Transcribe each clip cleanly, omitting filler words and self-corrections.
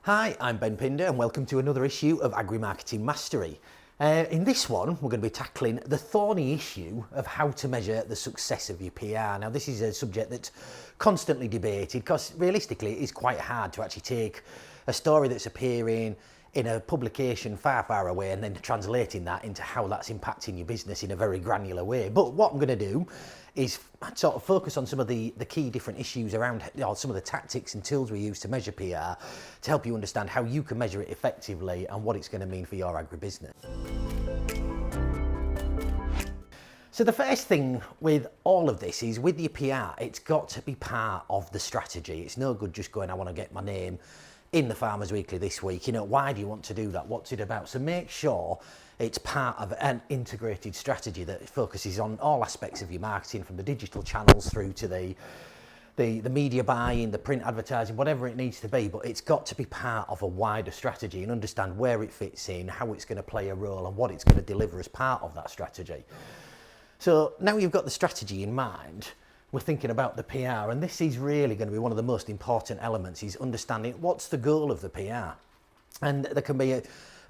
Hi, I'm Ben Pindar and welcome to another issue of Agri Marketing Mastery. In this one, we're going to be tackling the thorny issue of how to measure the success of your PR. Now, this is a subject that's constantly debated because realistically, it is quite hard to actually take a story that's appearing in a publication far, far away and then translating that into how that's impacting your business in a very granular way. But what I'm going to do is sort of focus on some of the key different issues around some of the tactics and tools we use to measure PR to help you understand how you can measure it effectively and what it's going to mean for your agribusiness. So the first thing with all of this is with your PR, it's got to be part of the strategy. It's no good just going, I want to get my name in the Farmers Weekly this week. You know, why do you want to do that? What's it about? So make sure it's part of an integrated strategy that focuses on all aspects of your marketing, from the digital channels through to the media buying, the print advertising, whatever it needs to be. But it's got to be part of a wider strategy and understand where it fits in, how it's going to play a role and what it's going to deliver as part of that strategy. So now you've got the strategy in mind, we're thinking about the PR, and this is really going to be one of the most important elements, is understanding what's the goal of the PR. And there can be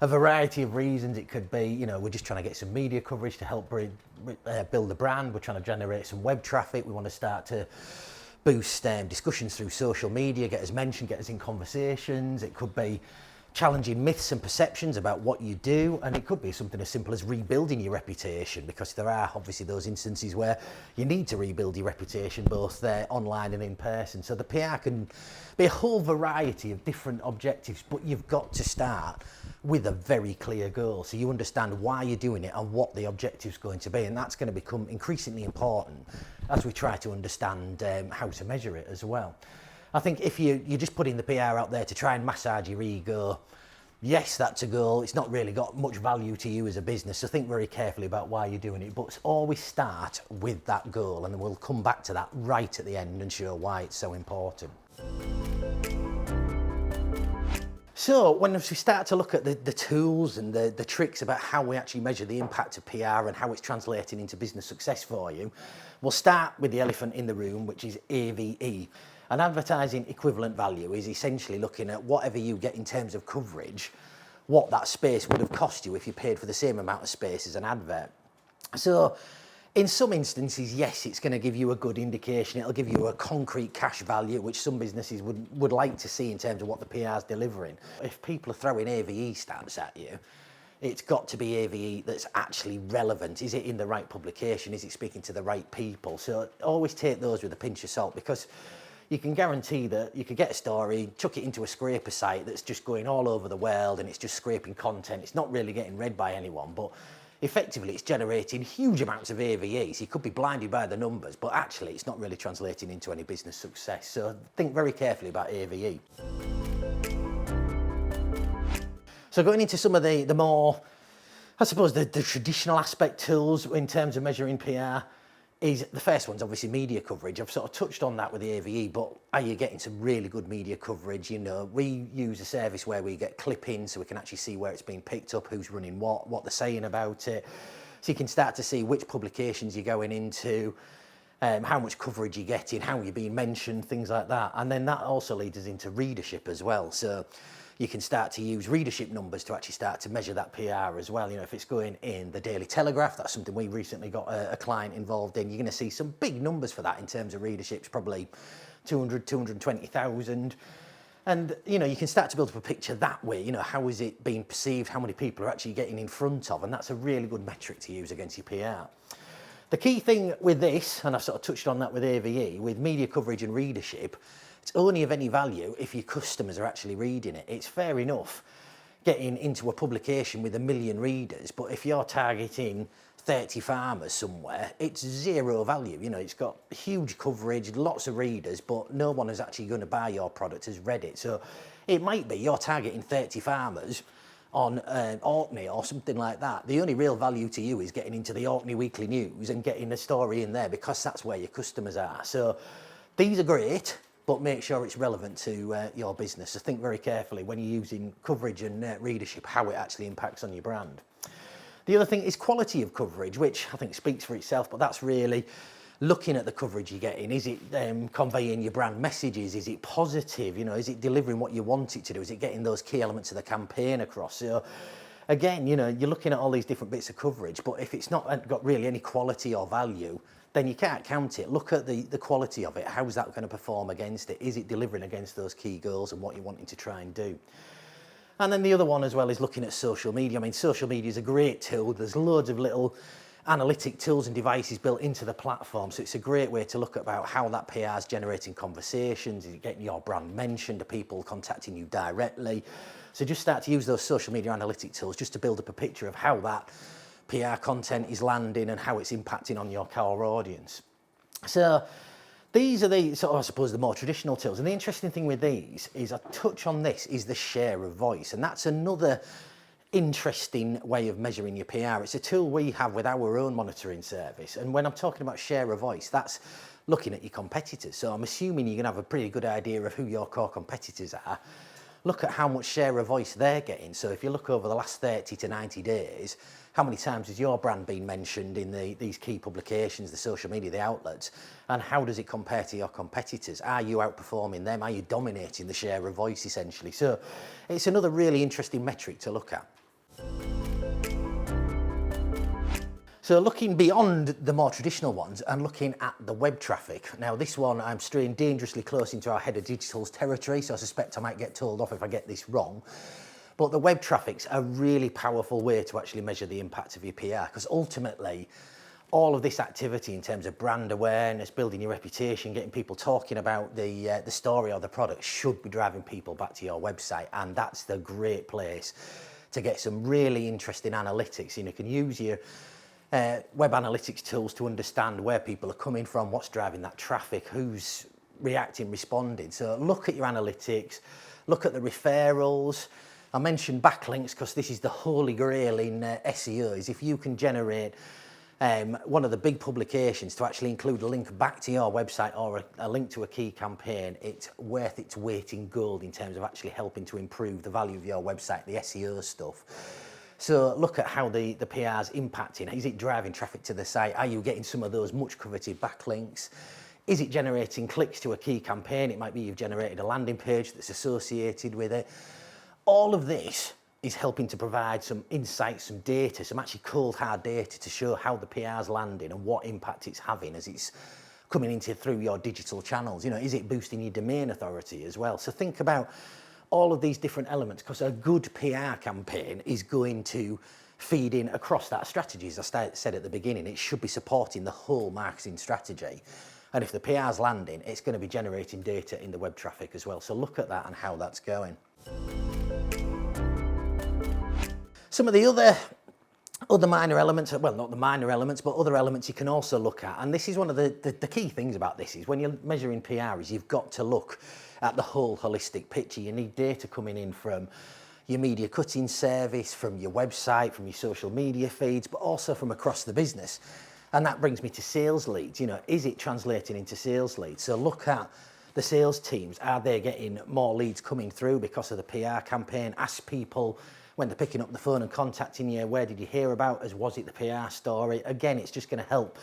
a variety of reasons. It could be, you know, we're just trying to get some media coverage to help build the brand. We're trying to generate some web traffic. We want to start to boost discussions through social media, get us mentioned, get us in conversations. It could be challenging myths and perceptions about what you do, and it could be something as simple as rebuilding your reputation, because there are obviously those instances where you need to rebuild your reputation both online and in person. So the PR can be a whole variety of different objectives, but you've got to start with a very clear goal so you understand why you're doing it and what the objective's going to be, and that's going to become increasingly important as we try to understand how to measure it as well. I think if you're just putting the PR out there to try and massage your ego, yes, that's a goal. It's not really got much value to you as a business, so think very carefully about why you're doing it. But always start with that goal, and then we'll come back to that right at the end and show why it's so important. So when we start to look at the tools and the tricks about how we actually measure the impact of PR and how it's translating into business success for you, we'll start with the elephant in the room, which is AVE. An advertising equivalent value is essentially looking at whatever you get in terms of coverage, what that space would have cost you if you paid for the same amount of space as an advert. So in some instances, yes, it's going to give you a good indication. It'll give you a concrete cash value, which some businesses would like to see in terms of what the PR is delivering. If people are throwing AVE stats at you, it's got to be AVE that's actually relevant. Is it in the right publication? Is it speaking to the right people? So always take those with a pinch of salt, because you can guarantee that you could get a story, chuck it into a scraper site that's just going all over the world and it's just scraping content. It's not really getting read by anyone, but effectively it's generating huge amounts of AVE. So you could be blinded by the numbers, but actually it's not really translating into any business success. So think very carefully about AVE. So going into some of the more, I suppose, the traditional aspect tools in terms of measuring PR, is the first one's obviously media coverage. I've sort of touched on that with the AVE, but are you getting some really good media coverage? You know, we use a service where we get clippings so we can actually see where it's being picked up, who's running what they're saying about it. So you can start to see which publications you're going into, how much coverage you're getting, how you're being mentioned, things like that. And then that also leads us into readership as well. So you can start to use readership numbers to actually start to measure that PR as well. You know, if it's going in the Daily Telegraph, that's something we recently got a client involved in. You're going to see some big numbers for that in terms of readerships, probably 200, 220,000. And, you know, you can start to build up a picture that way. You know, how is it being perceived? How many people are actually getting in front of? And that's a really good metric to use against your PR. The key thing with this, and I've sort of touched on that with AVE, with media coverage and readership, it's only of any value if your customers are actually reading it. It's fair enough getting into a publication with 1 million readers, but if you're targeting 30 farmers somewhere, it's zero value. You know, it's got huge coverage, lots of readers, but no one is actually going to buy your product has read it. So it might be you're targeting 30 farmers on Orkney or something like that. The only real value to you is getting into the Orkney Weekly News and getting a story in there, because that's where your customers are. So these are great, but make sure it's relevant to your business. So think very carefully when you're using coverage and readership, how it actually impacts on your brand. The other thing is quality of coverage, which I think speaks for itself, but that's really looking at the coverage you're getting. Is it conveying your brand messages? Is it positive? You know, is it delivering what you want it to do? Is it getting those key elements of the campaign across? So again, you know, you're looking at all these different bits of coverage, but if it's not got really any quality or value, then you can't count it. Look at the quality of it. How's that going to perform against it? Is it delivering against those key goals and what you're wanting to try and do? And then the other one as well is looking at social media. I mean, social media is a great tool. There's loads of little analytic tools and devices built into the platform. So it's a great way to look about how that PR is generating conversations. Is it getting your brand mentioned? Are people contacting you directly? So just start to use those social media analytic tools just to build up a picture of how that PR content is landing and how it's impacting on your core audience. So these are the, sort of, I suppose, the more traditional tools. And the interesting thing with these is, I touch on this, is the share of voice. And that's another interesting way of measuring your PR. It's a tool we have with our own monitoring service. And when I'm talking about share of voice, that's looking at your competitors. So I'm assuming you're going to have a pretty good idea of who your core competitors are. Look at how much share of voice they're getting. So if you look over the last 30 to 90 days, how many times has your brand been mentioned in these key publications, the social media, the outlets, and how does it compare to your competitors? Are you outperforming them? Are you dominating the share of voice, essentially? So it's another really interesting metric to look at. So looking beyond the more traditional ones and looking at the web traffic. Now this one I'm straying dangerously close into our head of digital's territory, so I suspect I might get told off if I get this wrong. But the web traffic's a really powerful way to actually measure the impact of your PR, because ultimately all of this activity in terms of brand awareness, building your reputation, getting people talking about the story or the product should be driving people back to your website, and that's the great place to get some really interesting analytics. You know, you can use your web analytics tools to understand where people are coming from, what's driving that traffic, who's reacting, responding. So look at your analytics, look at the referrals. I mentioned backlinks because this is the holy grail in SEO, is if you can generate one of the big publications to actually include a link back to your website or a link to a key campaign, it's worth its weight in gold in terms of actually helping to improve the value of your website, the SEO stuff. So look at how the PR's impacting. Is it driving traffic to the site? Are you getting some of those much coveted backlinks? Is it generating clicks to a key campaign? It might be you've generated a landing page that's associated with it. All of this is helping to provide some insights, some data, some actually cold hard data to show how the PR's landing and what impact it's having as it's coming into through your digital channels. You know, is it boosting your domain authority as well? So think about all of these different elements, because a good PR campaign is going to feed in across that strategy. As I said at the beginning, it should be supporting the whole marketing strategy. And if the PR's landing, it's going to be generating data in the web traffic as well. So look at that and how that's going. Some of the other minor elements, well, not the minor elements, but other elements you can also look at. And this is one of the key things about this, is when you're measuring PR is you've got to look at the whole holistic picture. You need data coming in from your media cutting service, from your website, from your social media feeds, but also from across the business. And that brings me to sales leads. You know, is it translating into sales leads? So look at the sales teams. Are they getting more leads coming through because of the PR campaign? Ask people when they're picking up the phone and contacting you, where did you hear about us? Was it the PR story? Again, it's just going to help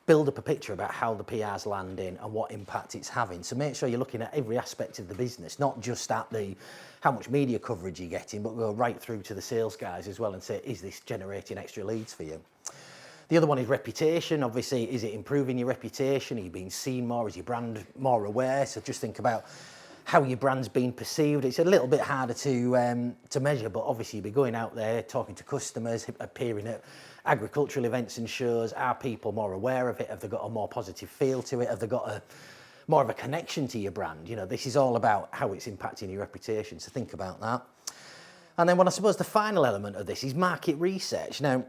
build up a picture about how the PR's landing and what impact it's having. So make sure you're looking at every aspect of the business, not just at how much media coverage you're getting, but go right through to the sales guys as well and say, is this generating extra leads for you? The other one is reputation. Obviously, is it improving your reputation? Are you being seen more? Is your brand more aware? So just think about how your brand's being perceived. It's a little bit harder to measure, but obviously you'll be going out there, talking to customers, appearing at agricultural events and shows. Are people more aware of it? Have they got a more positive feel to it? Have they got more of a connection to your brand? You know, this is all about how it's impacting your reputation, so think about that. And then I suppose the final element of this is market research. Now,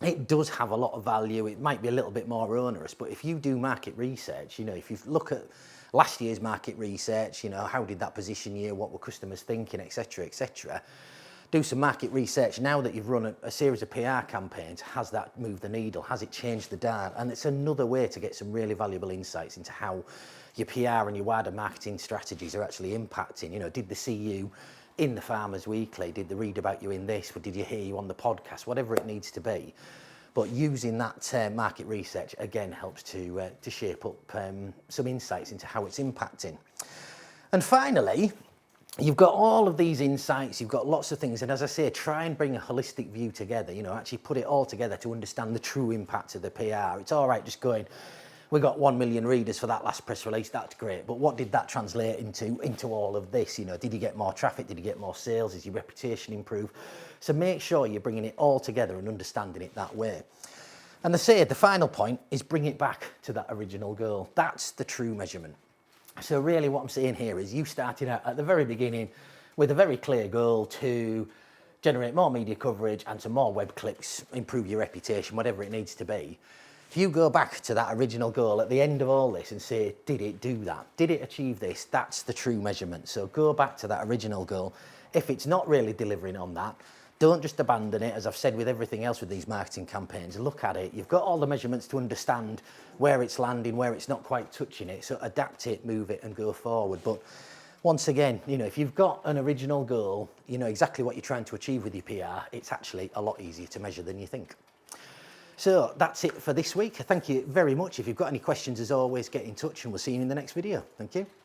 it does have a lot of value. It might be a little bit more onerous, but if you do market research, you know, if you look at last year's market research, you know, how did that position you? What were customers thinking, etc., etc. Do some market research now that you've run a series of PR campaigns. Has that moved the needle? Has it changed the dial? And it's another way to get some really valuable insights into how your PR and your wider marketing strategies are actually impacting. You know, did they see you in the Farmers Weekly? Did they read about you in this? Or did you hear you on the podcast? Whatever it needs to be. But using that market research, again, helps to shape up some insights into how it's impacting. And finally, you've got all of these insights, you've got lots of things, and as I say, try and bring a holistic view together, you know, actually put it all together to understand the true impact of the PR. It's all right just going, we got 1 million readers for that last press release, that's great, but what did that translate into all of this? You know, did you get more traffic, did you get more sales, is your reputation improve? So make sure you're bringing it all together and understanding it that way. And the final point is bring it back to that original goal. That's the true measurement. So really what I'm saying here is you started out at the very beginning with a very clear goal to generate more media coverage and some more web clicks, improve your reputation, whatever it needs to be. If you go back to that original goal at the end of all this and say, did it do that? Did it achieve this? That's the true measurement. So go back to that original goal. If it's not really delivering on that, don't just abandon it. As I've said with everything else with these marketing campaigns, look at it. You've got all the measurements to understand where it's landing, where it's not quite touching it. So adapt it, move it and go forward. But once again, you know, if you've got an original goal, you know exactly what you're trying to achieve with your PR, it's actually a lot easier to measure than you think. So that's it for this week. Thank you very much. If you've got any questions, as always, get in touch and we'll see you in the next video. Thank you.